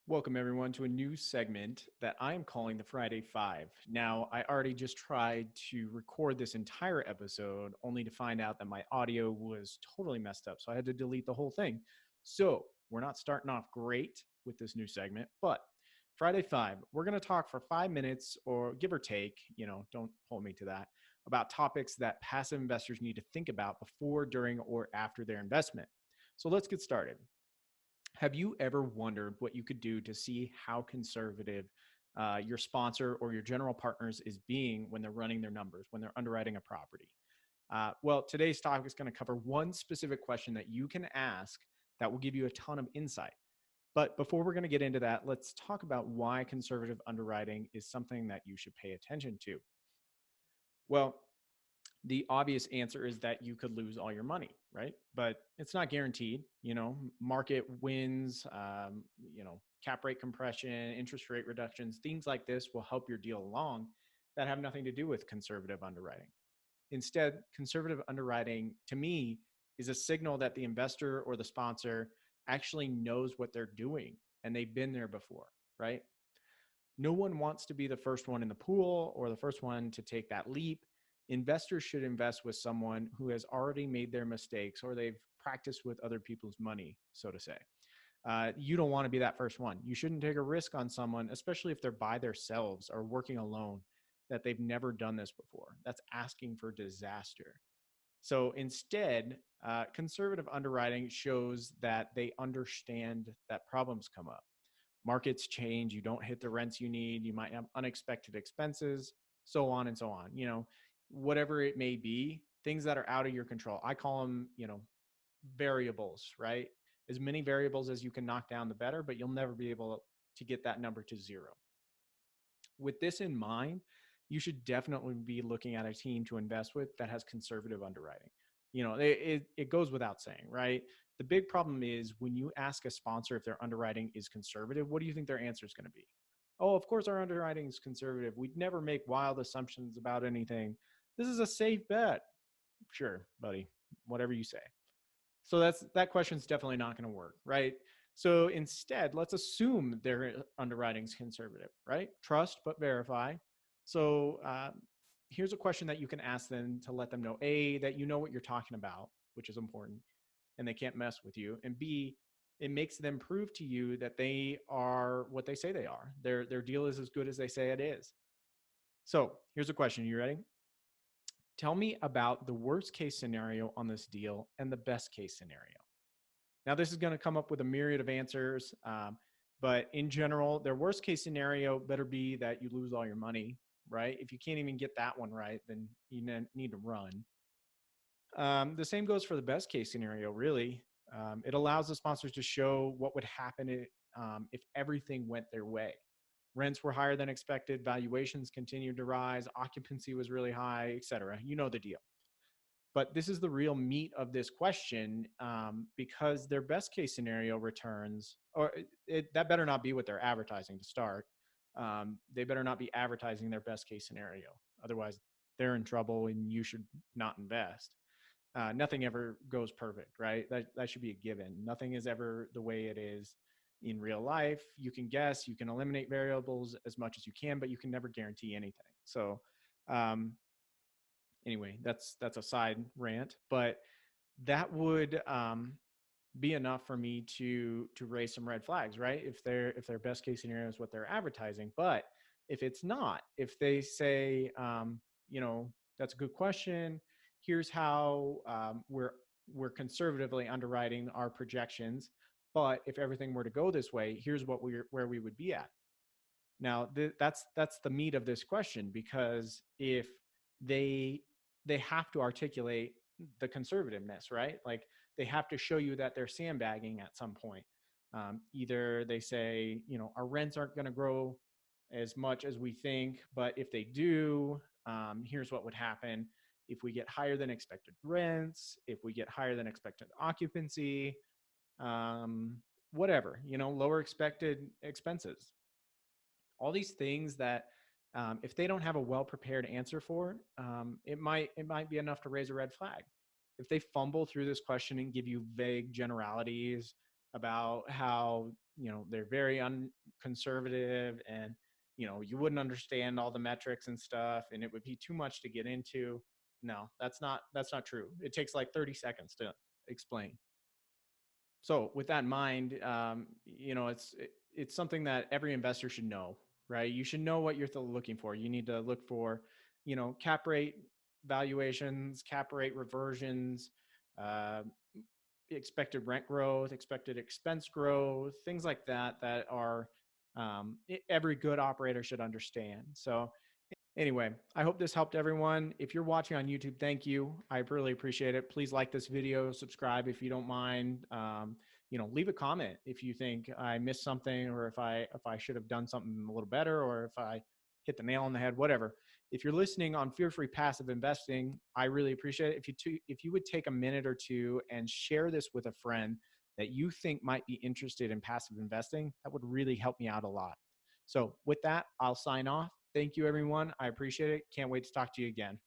Welcome, everyone, to a new segment that I'm calling the Friday Five. Now, I already just tried to record this entire episode only to find out that my audio was totally messed up. So I had to delete the whole thing. So we're not starting off great with this new segment, but Friday Five, we're going to talk for 5 minutes or give or take, don't hold me to that, about topics that passive investors need to think about before, during, or after their investment. So let's get started. Have you ever wondered what you could do to see how conservative your sponsor or your general partners is being when they're running their numbers, when they're underwriting a property? Well, today's topic is going to cover one specific question that you can ask that will give you a ton of insight. But before we're going to get into that, let's talk about why conservative underwriting is something that you should pay attention to. Well, the obvious answer is that you could lose all your money, right? But it's not guaranteed. Market wins, cap rate compression, interest rate reductions, things like this will help your deal along that have nothing to do with conservative underwriting. Instead, conservative underwriting to me is a signal that the investor or the sponsor actually knows what they're doing and they've been there before, right? No one wants to be the first one in the pool or the first one to take that leap. Investors should invest with someone who has already made their mistakes or they've practiced with other people's money, so to say. You don't want to be that first one. You shouldn't take a risk on someone, especially if they're by themselves or working alone, that they've never done this before. That's asking for disaster. So instead, conservative underwriting shows that they understand that problems come up. Markets change, you don't hit the rents you need, you might have unexpected expenses, so on and so on. Whatever it may be, things that are out of your control. I call them, variables, right? As many variables as you can knock down, the better, but you'll never be able to get that number to zero. With this in mind, you should definitely be looking at a team to invest with that has conservative underwriting. It goes without saying, right? The big problem is when you ask a sponsor if their underwriting is conservative, what do you think their answer is going to be? Oh, of course our underwriting is conservative. We'd never make wild assumptions about anything. This is a safe bet. Sure, buddy, whatever you say. So that question's definitely not going to work, right? So instead, let's assume their underwriting is conservative, right? Trust but verify. So here's a question that you can ask them to let them know, A, that you know what you're talking about, which is important, and they can't mess with you. And B, it makes them prove to you that they are what they say they are. Their deal is as good as they say it is. So here's a question. You ready? Tell me about the worst case scenario on this deal and the best case scenario. Now, this is going to come up with a myriad of answers, but in general, their worst case scenario better be that you lose all your money, right? If you can't even get that one right, then you need to run. The same goes for the best case scenario, really. It allows the sponsors to show what would happen if everything went their way. Rents were higher than expected, valuations continued to rise, occupancy was really high, et cetera. You know the deal. But this is the real meat of this question, because their best case scenario returns, or that better not be what they're advertising to start. They better not be advertising their best case scenario. Otherwise, they're in trouble and you should not invest. Nothing ever goes perfect, right? That should be a given. Nothing is ever the way it is in real life. You can guess, you can eliminate variables as much as you can, but you can never guarantee anything. So anyway, that's a side rant, but that would be enough for me to raise some red flags, right? If their best case scenario is what they're advertising. But if it's not, if they say, that's a good question, here's how we're conservatively underwriting our projections, but if everything were to go this way, here's where we would be at. Now, that's the meat of this question, because if they have to articulate the conservativeness, right? Like they have to show you that they're sandbagging at some point. Either they say, our rents aren't going to grow as much as we think, but if they do, here's what would happen if we get higher than expected rents, if we get higher than expected occupancy, whatever, lower expected expenses. All these things that if they don't have a well-prepared answer for, it might be enough to raise a red flag. If they fumble through this question and give you vague generalities, about how, they're very conservative, and, you wouldn't understand all the metrics and stuff, and it would be too much to get into. No, that's not true. It takes like 30 seconds to explain. So with that in mind, it's something that every investor should know, right? You should know what you're looking for. You need to look for, cap rate valuations, cap rate reversions, uh, expected rent growth, expected expense growth, things like that that are, every good operator should understand. So anyway, I hope this helped everyone. If you're watching on YouTube, thank you. I really appreciate it. Please like this video, subscribe if you don't mind. Leave a comment if you think I missed something, or if I should have done something a little better, or if I hit the nail on the head, whatever. If you're listening on Fear-Free Passive Investing, I really appreciate it. If you would take a minute or two and share this with a friend that you think might be interested in passive investing, that would really help me out a lot. So with that, I'll sign off. Thank you, everyone. I appreciate it. Can't wait to talk to you again.